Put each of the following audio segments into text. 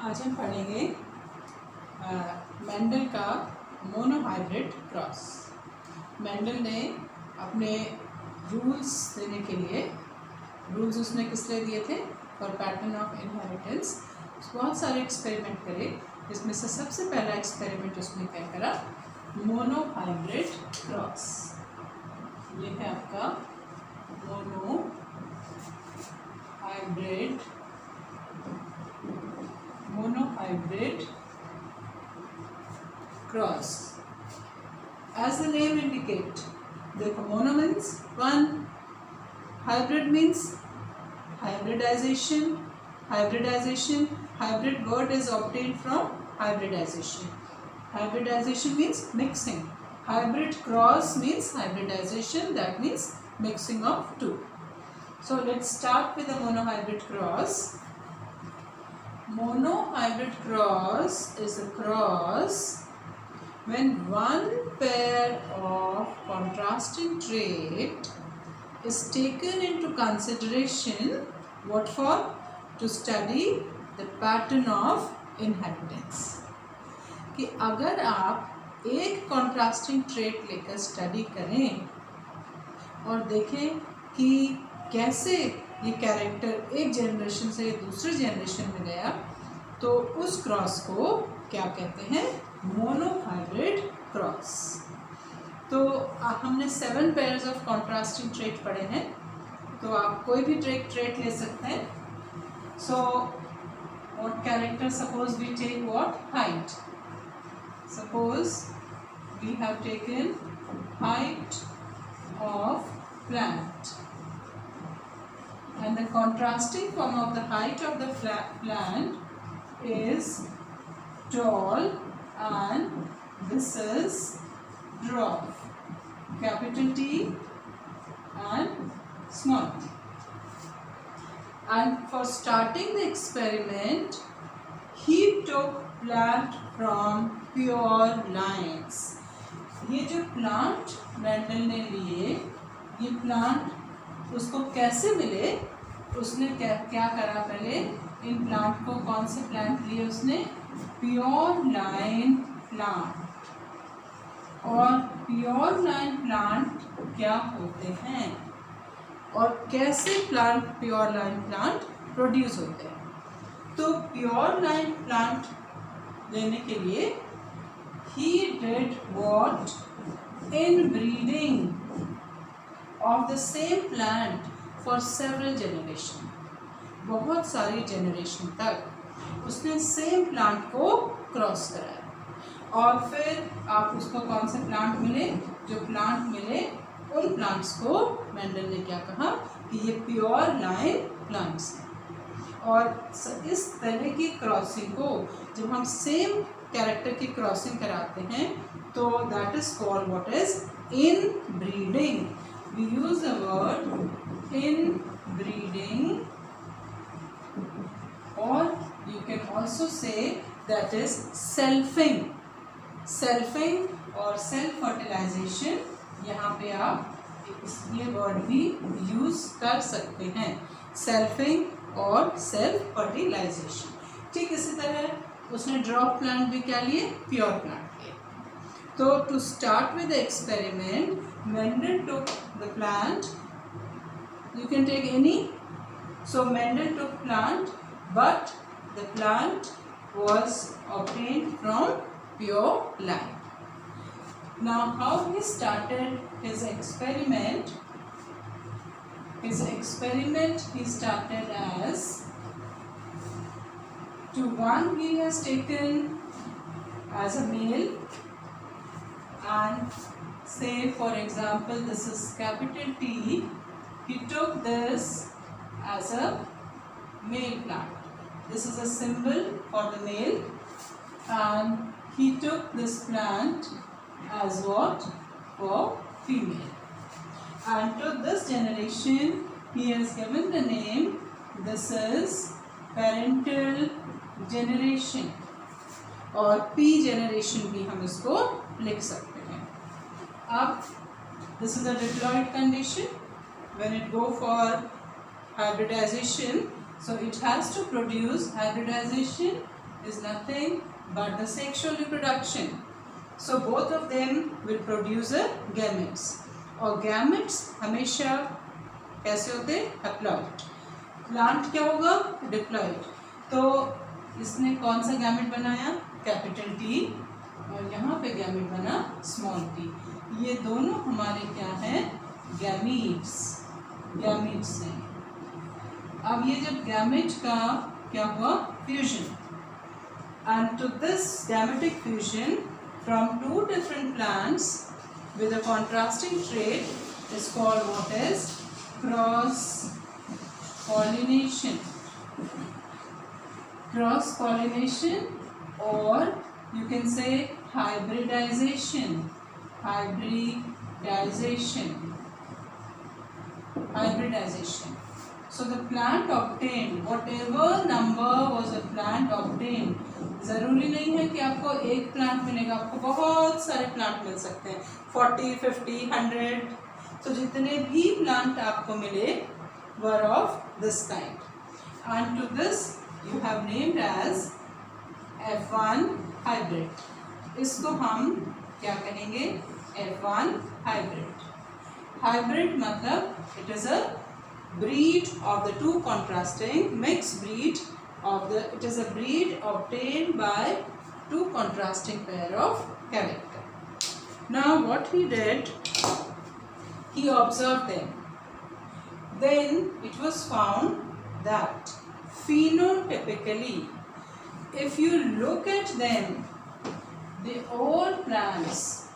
आज हम पढ़ेंगे मेंडल का मोनोहाइब्रिड क्रॉस। मेंडल ने अपने रूल्स देने के लिए, रूल्स उसने किस लिए दिए थे? For pattern of inheritance. बहुत सारे एक्सपेरिमेंट करे, इसमें से सबसे पहला एक्सपेरिमेंट उसने क्या करा? Monohybrid cross. ये है आपका monohybrid cross. As the name indicate, देखो mono means one, hybrid means hybridization. Hybrid word is obtained from hybridization. Hybridization means mixing. Hybrid cross means hybridization, that means mixing of two. So let's start with the monohybrid cross. Monohybrid cross is a cross when one pair of contrasting trait is taken into consideration. What for? To study the pattern of inheritance. कि अगर आप एक contrasting trait लेकर study करें और देखें कि कैसे ये कैरेक्टर एक जनरेशन से दूसरे जनरेशन में गया, तो उस क्रॉस को क्या कहते हैं? Monohybrid cross. तो हमने 7 पेयर्स ऑफ कॉन्ट्रास्टिंग ट्रेट पढ़े हैं, तो आप कोई भी ट्रेट ले सकते हैं। So what character? Suppose we take what? Height. Suppose we have taken height of plant, and the contrasting form of the height of the plant is tall, and this is dwarf, capital T and small t. And for starting the experiment, he took plant from pure lines. ये जो plant Mendel ने लिए, ये plant उसको कैसे मिले? उसने क्या करा? पहले इन प्लांट को, कौन से प्लांट लिए उसने? Pure line plant. और प्योर लाइन प्लांट क्या होते हैं और कैसे plant pure line plant produce होते हैं? तो प्योर लाइन प्लांट लेने के लिए he did what? Inbreeding of the same plant for several generation. बहुत सारी जनरेशन तक उसने सेम प्लांट को क्रॉस कराया, और फिर आप उसको कौन से प्लांट मिले? जो प्लांट मिले उन प्लांट्स को मेंडल ने क्या कहा कि ये प्योर लाइन प्लांट्स हैं। और इस तरह की क्रॉसिंग को जब हम सेम कैरेक्टर की क्रॉसिंग कराते हैं, तो that is called what is? Inbreeding. We use the word inbreeding, or you can also say that is selfing. Selfing और self fertilization, यहाँ पे आप ये वर्ड भी यूज कर सकते हैं, selfing और self fertilization। ठीक इसी तरह उसने ड्रॉप प्लांट भी क्या लिए? प्योर प्लांट लिए। तो to start with the experiment, Mendel took the plant. You can take any. So Mendel took plant, but the plant was obtained from pure line. Now, how he started his experiment? His experiment he started as to one he has taken as a male, and say for example this is capital T. He took this as a male plant. This is a symbol for the male, and he took this plant as what? For female. And to this generation he has given the name, this is parental generation, और P generation भी हम इसको लिख सकते हैं। अब this is a diploid condition. When it go for hybridization, so it has to produce hybridization is nothing but the sexual reproduction. So both of them will produce a gametes. और gametes हमेशा कैसे होते हैं? Haploid. Plant क्या होगा? Diploid. तो इसने कौन सा गैमेट बनाया? Capital T. और यहाँ पे गैमेट बना स्मॉल टी. ये दोनों हमारे क्या हैं? गैमीट्स. गैमीट्स हैं. अब ये जब गैमेट का क्या हुआ? Fusion. And to this gametic fusion from two different plants with a contrasting trait is called what is? Cross pollination. Cross pollination, or you can say hybridization. Hybridization. Hybridization. So the plant obtained, whatever number was the plant obtained, ज़रूरी नहीं है कि आपको एक plant मिलेगा, आपको बहुत सारे प्लांट मिल सकते हैं. 40, 50, 100. तो जितने भी प्लांट आपको मिले were of this kind. And to this you have named as F1 hybrid. इसको हम क्या कहेंगे? F1 hybrid. Hybrid मतलब it is a breed of the two contrasting mixed breed of the, it is a breed obtained by two contrasting pair of character. Now what he did, he observed them. Then it was found that phenotypically, if you look at them, the all plants,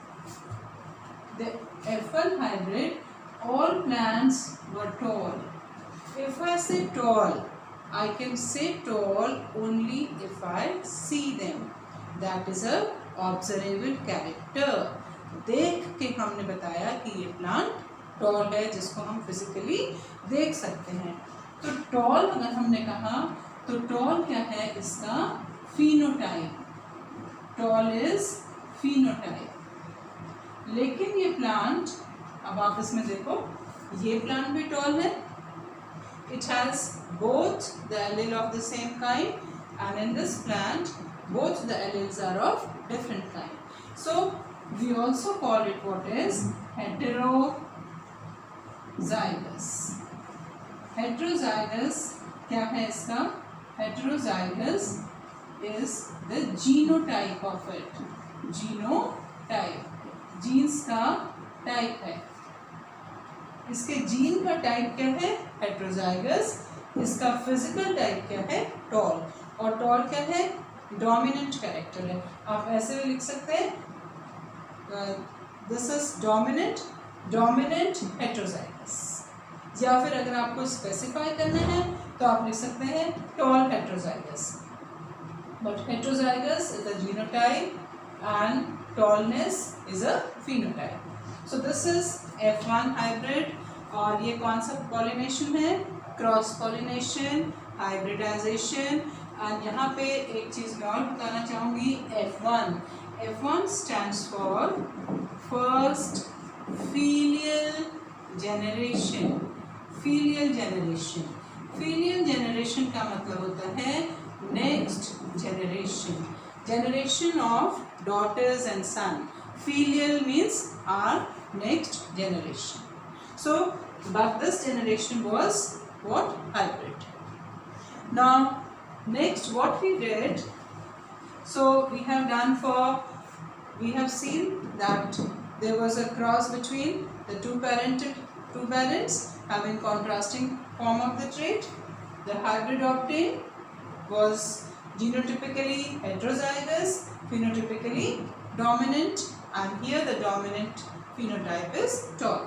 the F1 hybrid, all plants were tall. If I say tall, I can say tall only if I see them. That is a observable character. देख के हमने बताया कि ये plant tall है, जिसको हम physically देख सकते हैं. तो टॉल अगर हमने कहा तो टॉल क्या है? इसका फिनोटाइप. Tall is phenotype. लेकिन ये प्लांट, अब आप इसमें देखो, ये प्लांट भी टॉल है. It has both the allele of the same kind, and in this plant both the alleles are of different kind. So we also call it what is heterozygous. Heterozygous क्या है इसका? Heterozygous is the genotype of it. Genotype, genes का type है. इसके gene का type क्या है? Heterozygous. इसका फिजिकल टाइप क्या है? टॉल. और टॉल क्या है? डोमिनेंट कैरेक्टर है. आप ऐसे भी लिख सकते हैं, दिस इज डोमिनेंट हेट्रोजाइगस. या फिर अगर आपको स्पेसिफाई करना है तो आप लिख सकते हैं tall heterozygous. But heterozygous is a genotype and tallness is a phenotype. So this is F1 hybrid. और ये कौन सा पॉलिनेशन है? Cross pollination, hybridisation. और यहाँ पे एक चीज़ मैं और बताना चाहूँगी. F1 stands for first filial generation. Filial generation. Filial generation का मतलब होता है next generation. Generation of daughters and son. Filial means our next generation. So, but this generation was what? Hybrid. Now, next what we did, so we have seen that there was a cross between the two parents having contrasting form of the trait. The hybrid obtained was genotypically heterozygous, phenotypically dominant, and here the dominant phenotype is tall.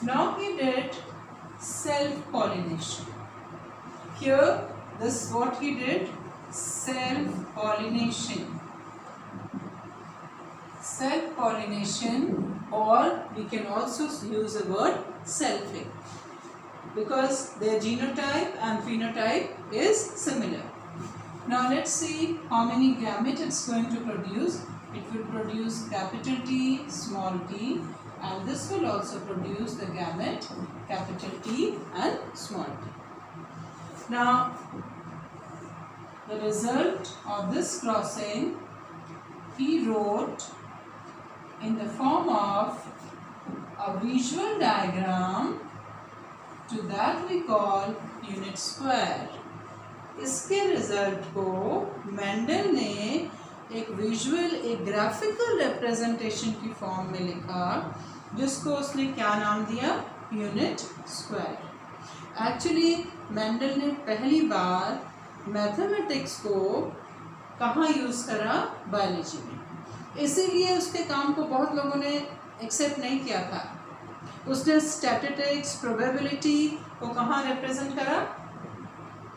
Now he did self-pollination. Here this what he did, self-pollination. Self-pollination, or we can also use the word selfing, because their genotype and phenotype is similar. Now let's see how many gametes it's going to produce. It will produce capital T, small t, and this will also produce the gamete capital T and small t. Now the result of this crossing he wrote in the form of a visual diagram, to that we call unit square. इसके result को Mendel ने एक visual, एक graphical representation की form में लिखा, जिसको उसने क्या नाम दिया? Unit square. एक्चुअली मेंडल ने पहली बार मैथमेटिक्स को कहाँ यूज़ करा? बायोलॉजी में। इसीलिए उसके काम को बहुत लोगों ने एक्सेप्ट नहीं किया था। उसने स्टैटिस्टिक्स, प्रोबेबिलिटी को कहाँ रिप्रेजेंट करा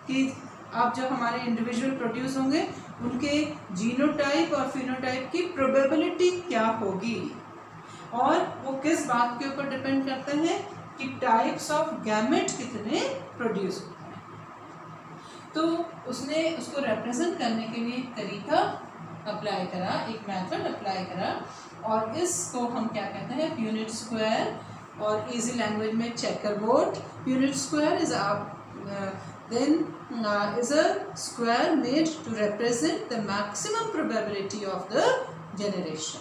कि अब जो हमारे इंडिविजुअल प्रोड्यूस होंगे उनके जीनोटाइप और फिनोटाइप की प्रोबेबिलिटी क्या होगी, और वो किस बात के ऊपर डिपेंड करते हैं कि टाइप्स ऑफ गैमेट कितने प्रोड्यूस होते हैं। तो उसने उसको रिप्रेजेंट करने के लिए एक तरीका अप्लाई करा, एक मेथड अप्लाई करा, और इसको हम क्या कहते हैं? यूनिट स्क्वायर, और इजी लैंग्वेज में checker board. Unit square is is a square made to represent the maximum probability of the generation.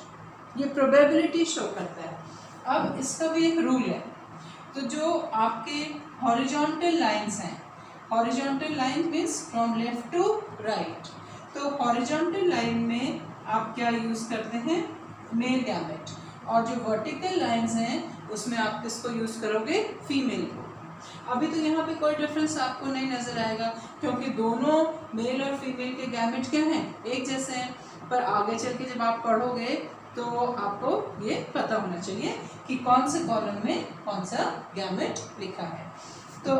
ये probability शो करता है। अब इसका भी एक रूल है। तो जो आपके horizontal lines हैं, horizontal line means from left to right, तो horizontal line में आप क्या यूज़ करते हैं? Male gamete. और जो वर्टिकल लाइंस हैं उसमें आप किसको यूज़ करोगे? फीमेल को। अभी तो यहाँ पे कोई डिफरेंस आपको नहीं नज़र आएगा, क्योंकि दोनों मेल और फीमेल के गैमेट क्या हैं? एक जैसे हैं। पर आगे चल के जब आप पढ़ोगे तो आपको ये पता होना चाहिए कि कौन से कॉलम में कौन सा गैमेट लिखा है। तो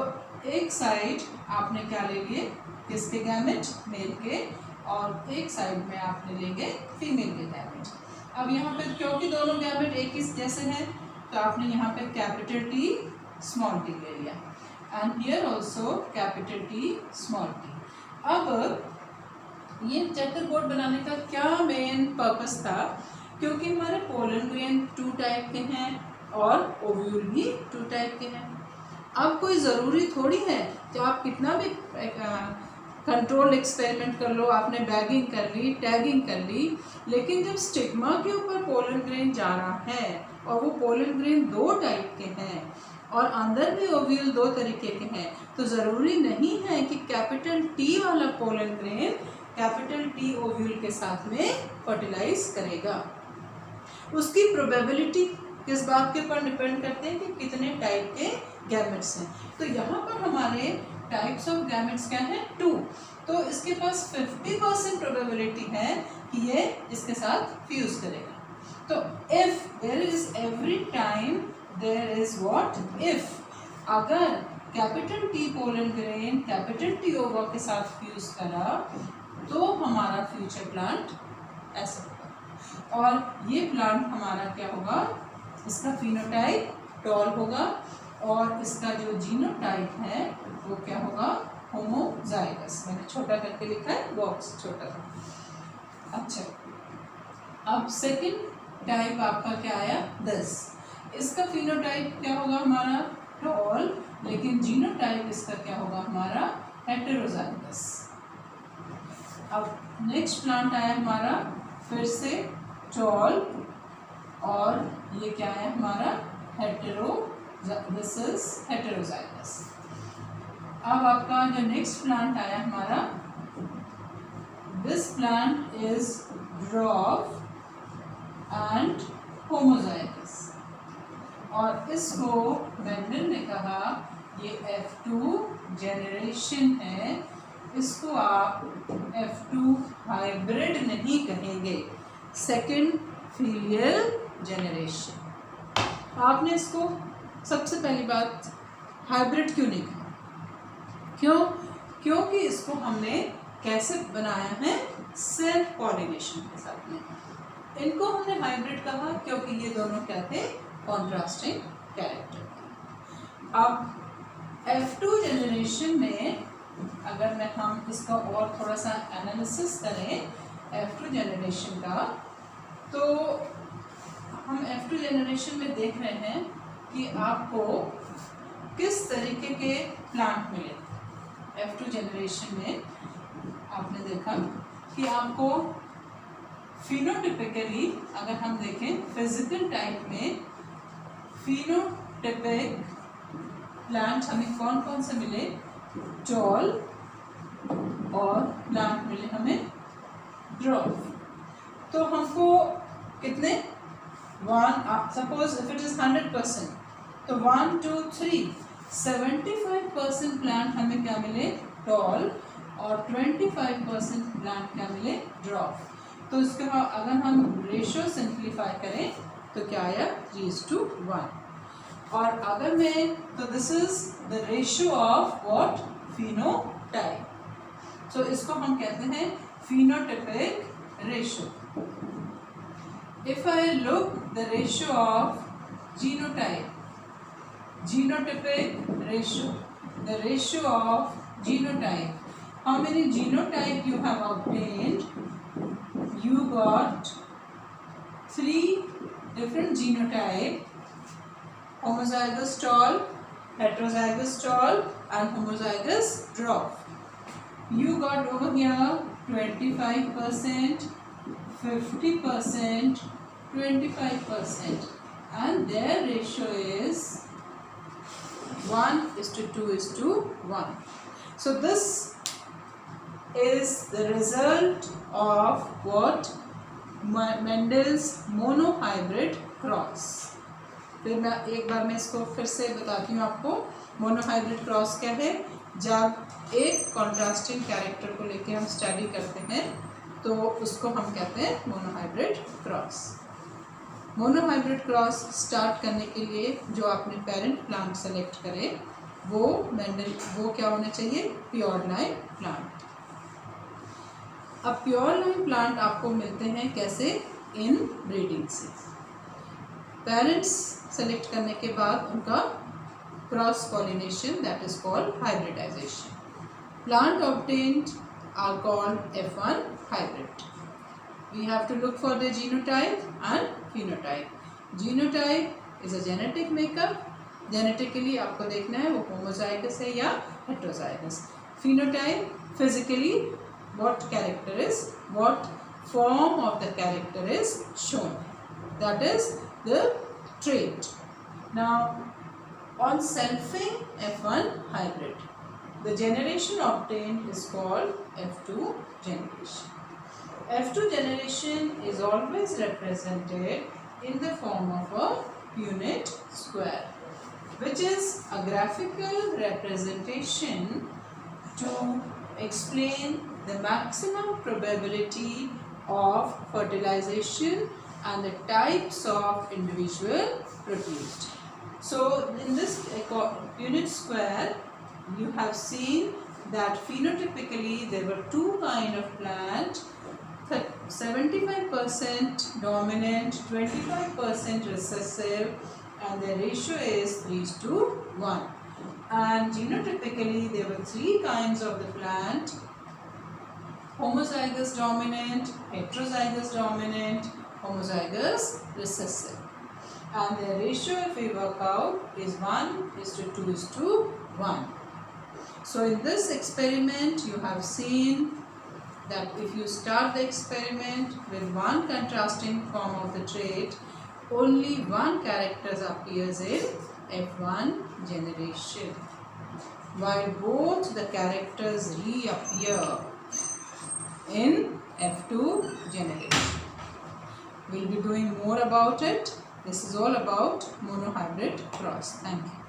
एक साइड आपने क्या ले लिए? किसके गैमेट? मेल के, और एक साइड में आपने लेंगे फीमेल के गैमेट। अब यहाँ पे क्योंकि दोनों गैमेट एक ही जैसे हैं, तो आपने यहाँ पे कैपिटल टी स्मॉल टी ले लिया, and here also capital T small T. अब ये चेकर बोर्ड बनाने का क्या मेन पर्पस था? क्योंकि हमारे पोलन ग्रेन 2 टाइप के हैं और ओव्यूल भी 2 टाइप के हैं। अब कोई ज़रूरी थोड़ी है कि आप कितना भी कंट्रोल एक्सपेरिमेंट कर लो, आपने बैगिंग कर ली, टैगिंग कर ली, लेकिन जब स्टिग्मा के ऊपर पोलन ग्रेन जा रहा है और वो पोलन ग्रेन 2 टाइप के हैं और अंदर भी ओव्यूल 2 तरीके के हैं, तो ज़रूरी नहीं है कि कैपिटल टी वाला pollen grain capital T ovule के साथ में फर्टिलाइज करेगा। उसकी प्रोबेबिलिटी किस बात के ऊपर डिपेंड करते हैं कि कितने टाइप के गैमेट्स हैं। तो यहाँ पर हमारे टाइप्स ऑफ गैमेट्स क्या हैं? 2। तो इसके पास 50% प्रोबेबिलिटी है कि ये इसके साथ फ्यूज करेगा। तो if there is every time there is what? If अगर capital T pollen grain capital T ova के साथ फ्यूज करा तो हमारा फ्यूचर प्लांट ऐसा होगा, और ये प्लांट हमारा क्या होगा? इसका फिनोटाइप टॉल होगा, और इसका जो जीनोटाइप है वो क्या होगा? होमोजाइगस। मैंने छोटा करके लिखा है, बॉक्स छोटा था। अच्छा, अब सेकंड टाइप आपका क्या आया? 10। इसका फिनोटाइप क्या होगा? हमारा टॉल, लेकिन जीनोटाइप इसका क्या होगा? हमारा हेटेरोजाइगस। अब नेक्स्ट प्लांट आया हमारा फिर से टॉल, और ये क्या है हमारा? This is heterozygous. अब आपका जो नेक्स्ट प्लांट आया हमारा, this plant is ड्रॉफ and homozygous, और इसको मेंडल ने कहा ये F2 जेनरेशन है, इसको आप F2 हाइब्रिड नहीं कहेंगे, सेकेंड फीलियल जेनरेशन। आपने इसको सबसे पहली बात हाइब्रिड क्यों नहीं कहा? क्यों? क्योंकि इसको हमने कैसे बनाया है? सेल्फ पॉलिनेशन के साथ में। इनको हमने हाइब्रिड कहा क्योंकि ये दोनों क्या थे? Contrasting character. अब F2 जेनरेशन में अगर हम इसका और थोड़ा सा एनालिसिस करें F2 जेनरेशन का, तो हम F2 जेनरेशन में देख रहे हैं कि आपको किस तरीके के प्लांट मिले F2 जेनरेशन में। आपने देखा कि आपको फिनोटिपिकली अगर हम देखें फिजिकल टाइप में फिनोटिपिक प्लांट हमें कौन कौन से मिले, टॉल, और प्लांट मिले हमें ड्वार्फ। तो हमको कितने, सपोज इफ इट इज 100%, तो 1 2 3 75% प्लांट हमें क्या मिले, टॉल, और 25% प्लांट क्या मिले, ड्वार्फ। तो इसके बाद अगर हम रेशियो सिंप्लीफाई करें तो क्या आया, 3:1। और अगर मैं, तो this is the ratio of what, phenotype. So इसको हम कहते हैं phenotypic ratio. If I look the ratio of genotype, genotypic ratio, the ratio of genotype, how many genotype you have obtained? You got 3 different genotype, homozygous tall, heterozygous tall, and homozygous dwarf. You got over here 25%, 50%, 25%, and their ratio is 1:2:1. So this is the result of what, Mendel's monohybrid cross. फिर मैं एक बार मैं इसको फिर से बताती हूँ आपको। मोनोहाइब्रिड क्रॉस क्या है, जब एक कॉन्ट्रास्टिंग कैरेक्टर को लेके हम स्टडी करते हैं तो उसको हम कहते हैं monohybrid cross. Monohybrid cross start करने के लिए जो आपने पेरेंट प्लांट सेलेक्ट करे वो क्या होना चाहिए, प्योर लाइन प्लांट। अब प्योर लाइन प्लांट आपको मिलते हैं कैसे, इन ब्रीडिंग से। पेरेंट्स सेलेक्ट करने के बाद उनका cross pollination, that is called hybridization. Plant obtained are called F1 hybrid. We have to look for the genotype and phenotype. Genotype is a genetic makeup. Genetically आपको देखना है वो homozygous है या heterozygous. Phenotype, physically what character is, what form of the character is shown. That is the trait. Now on selfing F1 hybrid, the generation obtained is called F2 generation. F2 generation is always represented in the form of a Punnett square, which is a graphical representation to explain the maximum probability of fertilization and the types of individual produced. So in this Punnett square, you have seen that phenotypically there were 2 kind of plant, 75% dominant, 25% recessive, and the ratio is 3:1. And genotypically there were 3 kinds of the plant, homozygous dominant, heterozygous dominant, homozygous recessive, and the ratio if we work out is 1:2:1. So in this experiment you have seen that if you start the experiment with one contrasting form of the trait, only one character appears in F1 generation, while both the characters reappear in F2 generation. We'll be doing more about it. This is all about monohybrid cross. Thank you.